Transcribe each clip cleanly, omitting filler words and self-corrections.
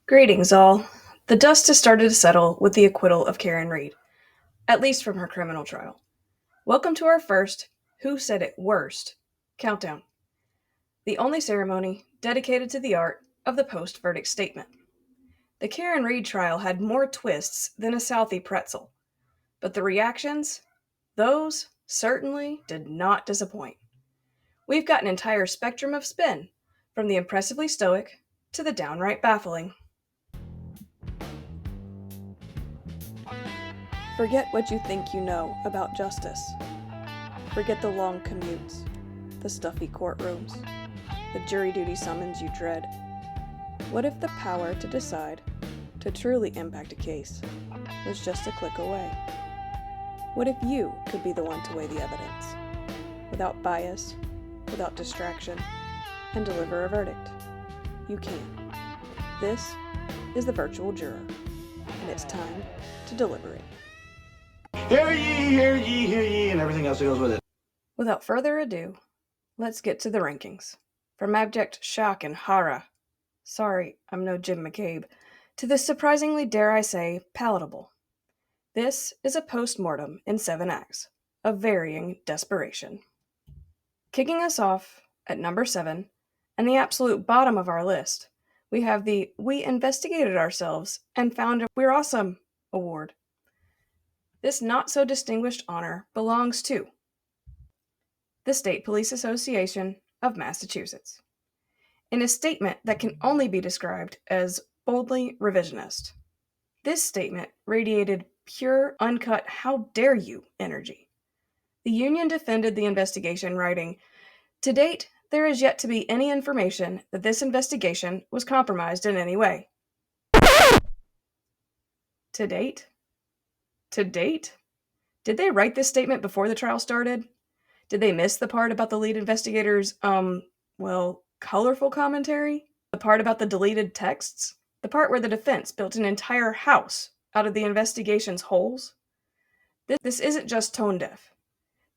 Greetings, all. The dust has started to settle with the acquittal of Karen Reed, at least from her criminal trial. Welcome to our first Who Said It Worst countdown, the only ceremony dedicated to the art of the post verdict statement. The Karen Reed trial had more twists than a Southie pretzel, but the reactions, those certainly did not disappoint. We've got an entire spectrum of spin, from the impressively stoic to the downright baffling. Forget what you think you know about justice. Forget the long commutes, the stuffy courtrooms, the jury duty summons you dread. What if the power to decide, to truly impact a case, was just a click away? What if you could be the one to weigh the evidence, without bias, without distraction, and deliver a verdict? You can. This is the virtual juror, and it's time to deliberate. Hear ye, hear ye, hear ye, and everything else that goes with it. Without further ado, let's get to the rankings. From abject shock and horror, sorry, I'm no Jim McCabe, to the surprisingly, dare I say, palatable. This is a post-mortem in 7 acts, of varying desperation. Kicking us off at number 7, and the absolute bottom of our list, we have the We Investigated Ourselves and Found We're Awesome award. This not-so-distinguished honor belongs to the State Police Association of Massachusetts, in a statement that can only be described as boldly revisionist. This statement radiated pure, uncut, how dare you energy. The union defended the investigation, writing, "To date, there is yet to be any information that this investigation was compromised in any way." To date? To date? Did they write this statement before the trial started? Did they miss the part about the lead investigator's, colorful commentary? The part about the deleted texts? The part where the defense built an entire house out of the investigation's holes? This isn't just tone deaf.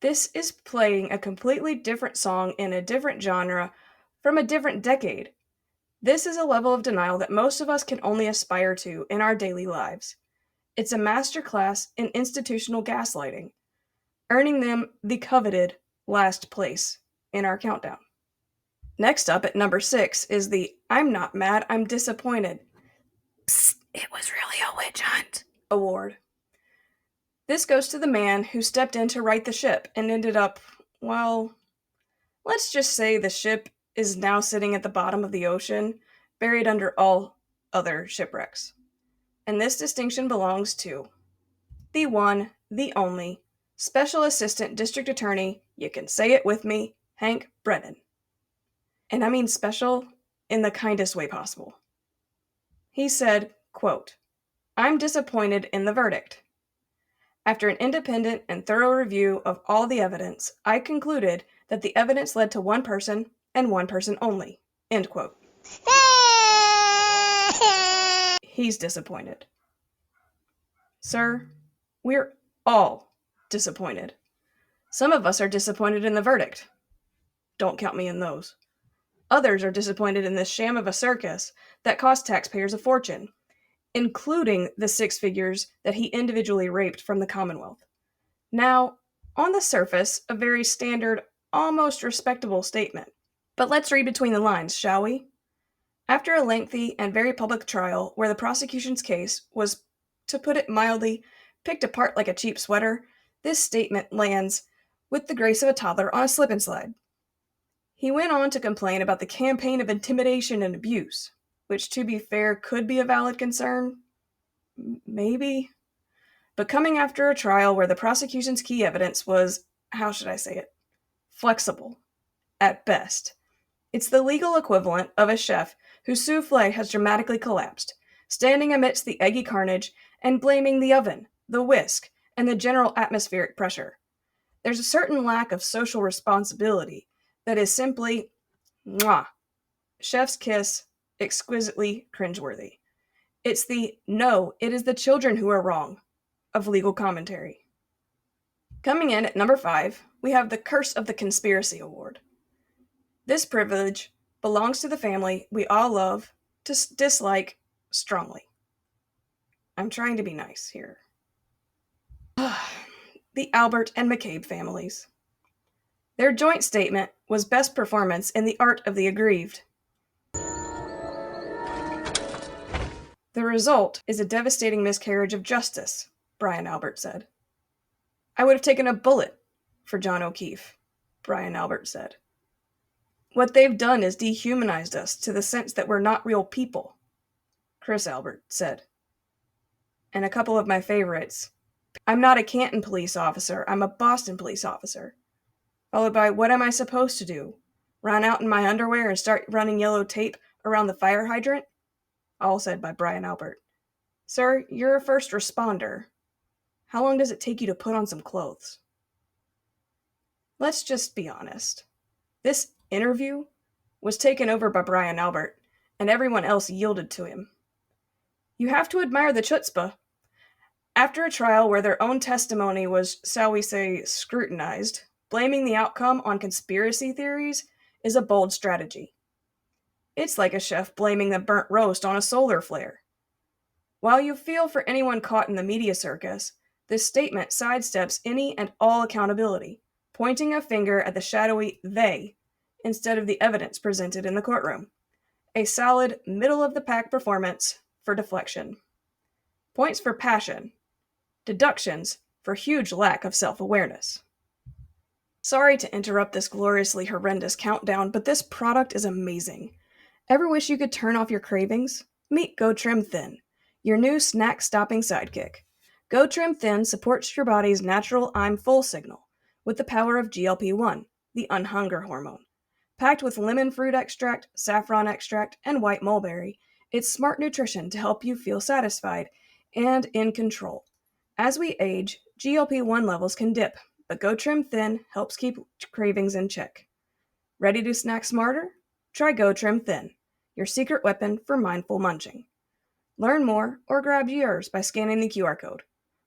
This is playing a completely different song in a different genre from a different decade. This is a level of denial that most of us can only aspire to in our daily lives. It's a masterclass in institutional gaslighting, earning them the coveted last place in our countdown. Next up at number 6 is the I'm not mad, I'm disappointed. Psst, it was really a witch hunt award. This goes to the man who stepped in to right the ship and ended up, well, let's just say the ship is now sitting at the bottom of the ocean, buried under all other shipwrecks. And this distinction belongs to the one, the only, Special Assistant District Attorney, you can say it with me, Hank Brennan. And I mean special in the kindest way possible. He said, quote, "I'm disappointed in the verdict. After an independent and thorough review of all the evidence, I concluded that the evidence led to one person and one person only." End quote. He's disappointed. Sir, we're all disappointed. Some of us are disappointed in the verdict. Don't count me in those. Others are disappointed in this sham of a circus that cost taxpayers a fortune, including the 6 figures that he individually raped from the Commonwealth. Now, on the surface, a very standard, almost respectable statement. But let's read between the lines, shall we? After a lengthy and very public trial where the prosecution's case was, to put it mildly, picked apart like a cheap sweater, this statement lands with the grace of a toddler on a slip and slide. He went on to complain about the campaign of intimidation and abuse, which, to be fair, could be a valid concern. Maybe. But coming after a trial where the prosecution's key evidence was, how should I say it, flexible, at best. It's the legal equivalent of a chef whose souffle has dramatically collapsed, standing amidst the eggy carnage and blaming the oven, the whisk, and the general atmospheric pressure. There's a certain lack of social responsibility that is simply, mwah, chef's kiss, exquisitely cringeworthy. It's the, no, it is the children who are wrong, of legal commentary. Coming in at number 5, we have the Curse of the Conspiracy Award. This privilege belongs to the family we all love, to dislike, strongly. I'm trying to be nice here. The Albert and McCabe families. Their joint statement was best performance in the art of the aggrieved. The result is a devastating miscarriage of justice, Brian Albert said. I would have taken a bullet for John O'Keefe, Brian Albert said. What they've done is dehumanized us to the sense that we're not real people, Chris Albert said. And a couple of my favorites. I'm not a Canton police officer, I'm a Boston police officer. Followed by, what am I supposed to do? Run out in my underwear and start running yellow tape around the fire hydrant? All said by Brian Albert. Sir, you're a first responder. How long does it take you to put on some clothes? Let's just be honest. This interview was taken over by Brian Albert, and everyone else yielded to him. You have to admire the chutzpah. After a trial where their own testimony was, shall we say, scrutinized, blaming the outcome on conspiracy theories is a bold strategy. It's like a chef blaming the burnt roast on a solar flare. While you feel for anyone caught in the media circus, this statement sidesteps any and all accountability, pointing a finger at the shadowy they instead of the evidence presented in the courtroom. A solid, middle-of-the-pack performance for deflection. Points for passion. Deductions for huge lack of self-awareness. Sorry to interrupt this gloriously horrendous countdown, but this product is amazing. Ever wish you could turn off your cravings? Meet Go Trim Thin, your new snack-stopping sidekick. Go Trim Thin supports your body's natural I'm full signal with the power of GLP-1, the unhunger hormone. Packed with lemon fruit extract, saffron extract, and white mulberry, it's smart nutrition to help you feel satisfied and in control. As we age, GLP-1 levels can dip, but Go Trim Thin helps keep cravings in check. Ready to snack smarter? Try Go Trim Thin, your secret weapon for mindful munching. Learn more or grab yours by scanning the QR code.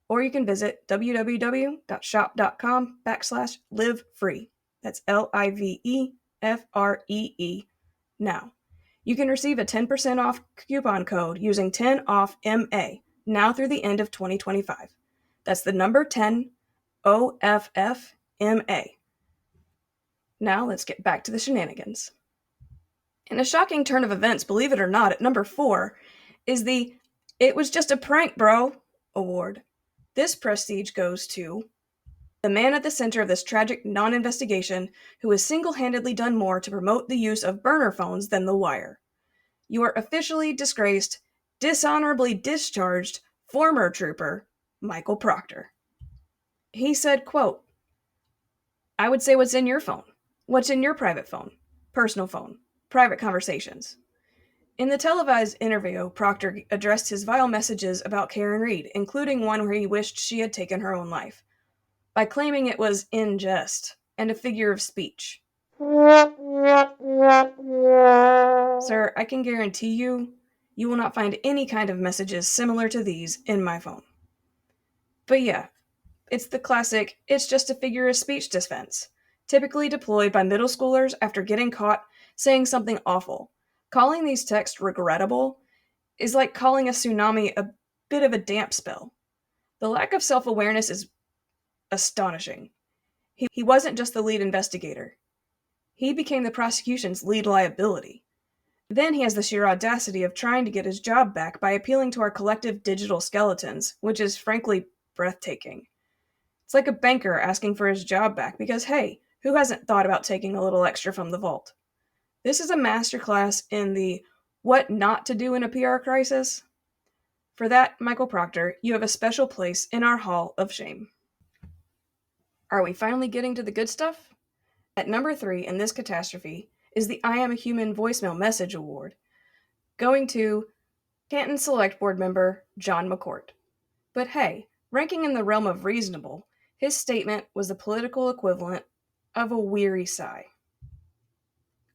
Or you can visit www.shop.com/livefree. That's LIVEFREE. Now, you can receive a 10% off coupon code using 10OFFMA now through the end of 2025. That's the number 10 OFFMA. Now let's get back to the shenanigans. In a shocking turn of events, believe it or not, at number 4 is the "It was just a prank, bro" award. This prestige goes to the man at the center of this tragic non-investigation who has single-handedly done more to promote the use of burner phones than The Wire. You are officially disgraced, dishonorably discharged, former trooper, Michael Proctor. He said, quote, I would say what's in your phone. What's in your private phone? Personal phone. Private conversations. In the televised interview, Proctor addressed his vile messages about Karen Reed, including one where he wished she had taken her own life, by claiming it was in jest and a figure of speech. Sir, I can guarantee you will not find any kind of messages similar to these in my phone. But yeah, it's the classic, it's just a figure of speech defense, typically deployed by middle schoolers after getting caught saying something awful. Calling these texts regrettable is like calling a tsunami a bit of a damp spell. The lack of self-awareness is astonishing. He wasn't just the lead investigator. He became the prosecution's lead liability. Then he has the sheer audacity of trying to get his job back by appealing to our collective digital skeletons, which is frankly breathtaking. It's like a banker asking for his job back because, hey, who hasn't thought about taking a little extra from the vault? This is a masterclass in the what not to do in a PR crisis. For that, Michael Proctor, you have a special place in our hall of shame. Are we finally getting to the good stuff? At number 3 in this catastrophe is the I Am a Human Voicemail Message Award, going to Canton Select Board member John McCourt. But hey, ranking in the realm of reasonable, his statement was the political equivalent of a weary sigh.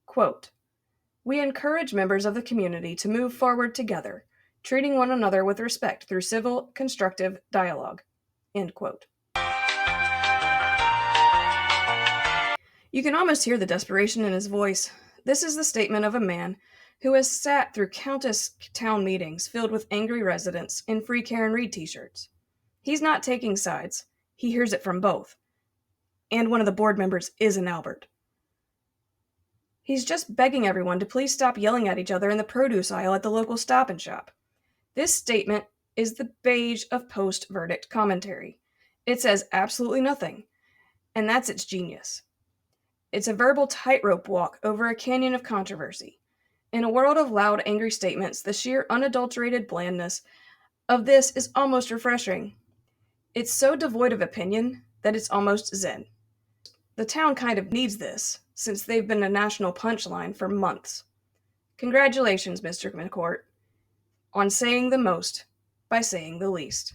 Quote, we encourage members of the community to move forward together, treating one another with respect through civil, constructive dialogue. End quote. You can almost hear the desperation in his voice. This is the statement of a man who has sat through countless town meetings filled with angry residents in free Karen Reed t-shirts. He's not taking sides. He hears it from both. And one of the board members is an Albert. He's just begging everyone to please stop yelling at each other in the produce aisle at the local Stop and Shop. This statement is the beige of post-verdict commentary. It says absolutely nothing, and that's its genius. It's a verbal tightrope walk over a canyon of controversy. In a world of loud, angry statements, the sheer unadulterated blandness of this is almost refreshing. It's so devoid of opinion that it's almost zen. The town kind of needs this, since they've been a national punchline for months. Congratulations, Mr. McCourt, on saying the most by saying the least.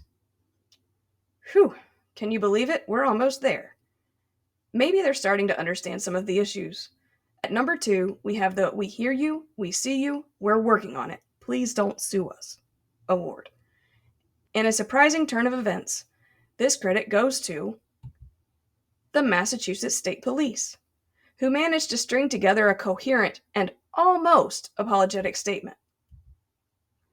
Whew, can you believe it? We're almost there. Maybe they're starting to understand some of the issues. At number 2, we have the "We hear you, we see you, we're working on it, please don't sue us" award. In a surprising turn of events, this credit goes to the Massachusetts State Police, who managed to string together a coherent and almost apologetic statement.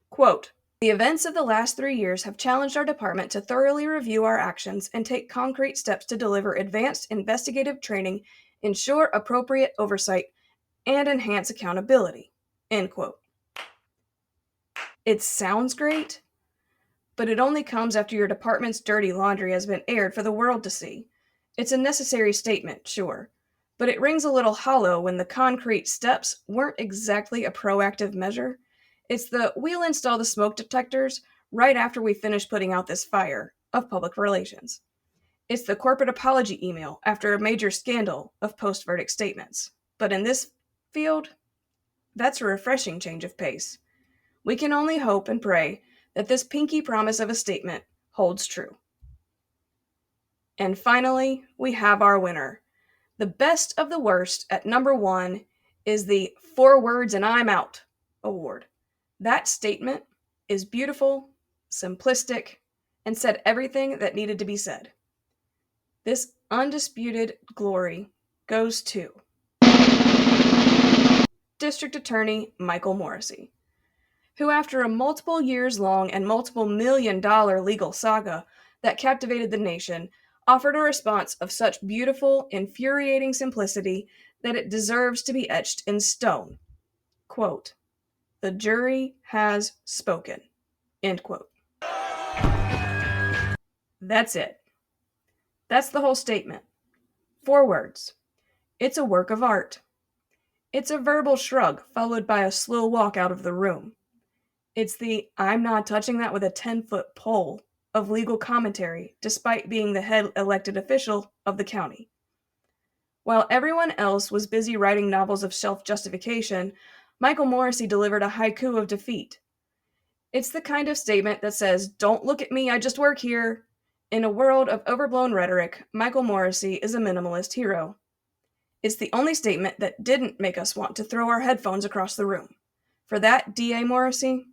Quote, "The events of the last 3 years have challenged our department to thoroughly review our actions and take concrete steps to deliver advanced investigative training, ensure appropriate oversight, and enhance accountability." End quote. It sounds great, but it only comes after your department's dirty laundry has been aired for the world to see. It's a necessary statement, sure, but it rings a little hollow when the concrete steps weren't exactly a proactive measure. It's the "we'll install the smoke detectors right after we finish putting out this fire" of public relations. It's the corporate apology email after a major scandal of post-verdict statements. But in this field, that's a refreshing change of pace. We can only hope and pray that this pinky promise of a statement holds true. And finally, we have our winner. The best of the worst at number 1 is the "4 words and I'm out" award. That statement is beautiful, simplistic, and said everything that needed to be said. This undisputed glory goes to District Attorney Michael Morrissey, who after a multiple years long and multiple million-dollar legal saga that captivated the nation, offered a response of such beautiful, infuriating simplicity that it deserves to be etched in stone. Quote, "The jury has spoken." End quote. That's it. That's the whole statement. 4 words. It's a work of art. It's a verbal shrug followed by a slow walk out of the room. It's the "I'm not touching that with a 10-foot pole" of legal commentary, despite being the head elected official of the county. While everyone else was busy writing novels of self-justification, Michael Morrissey delivered a haiku of defeat. It's the kind of statement that says, "Don't look at me, I just work here." In a world of overblown rhetoric, Michael Morrissey is a minimalist hero. It's the only statement that didn't make us want to throw our headphones across the room. For that, D.A. Morrissey,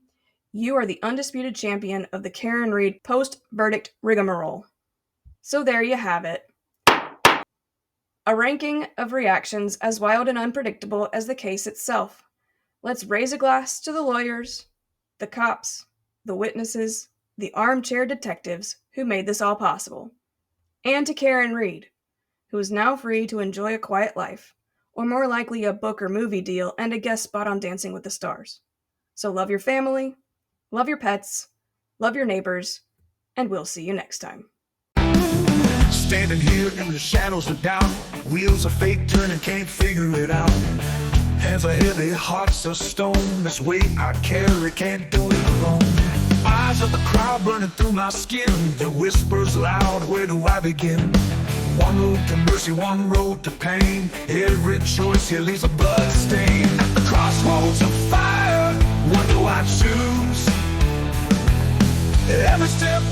you are the undisputed champion of the Karen Reed post-verdict rigmarole. So there you have it. A ranking of reactions as wild and unpredictable as the case itself. Let's raise a glass to the lawyers, the cops, the witnesses, the armchair detectives who made this all possible. And to Karen Reed, who is now free to enjoy a quiet life, or more likely a book or movie deal and a guest spot on Dancing with the Stars. So love your family, love your pets, love your neighbors, and we'll see you next time. Standing here in the shadows of doubt, wheels of fate turning, can't figure it out. Hands are heavy, hearts of stone. This weight I carry, can't do it alone. Eyes of the crowd burning through my skin. The whispers loud, where do I begin? One road to mercy, one road to pain. Every choice here leaves a blood stain. At the crossroads of fire, what do I choose? Every step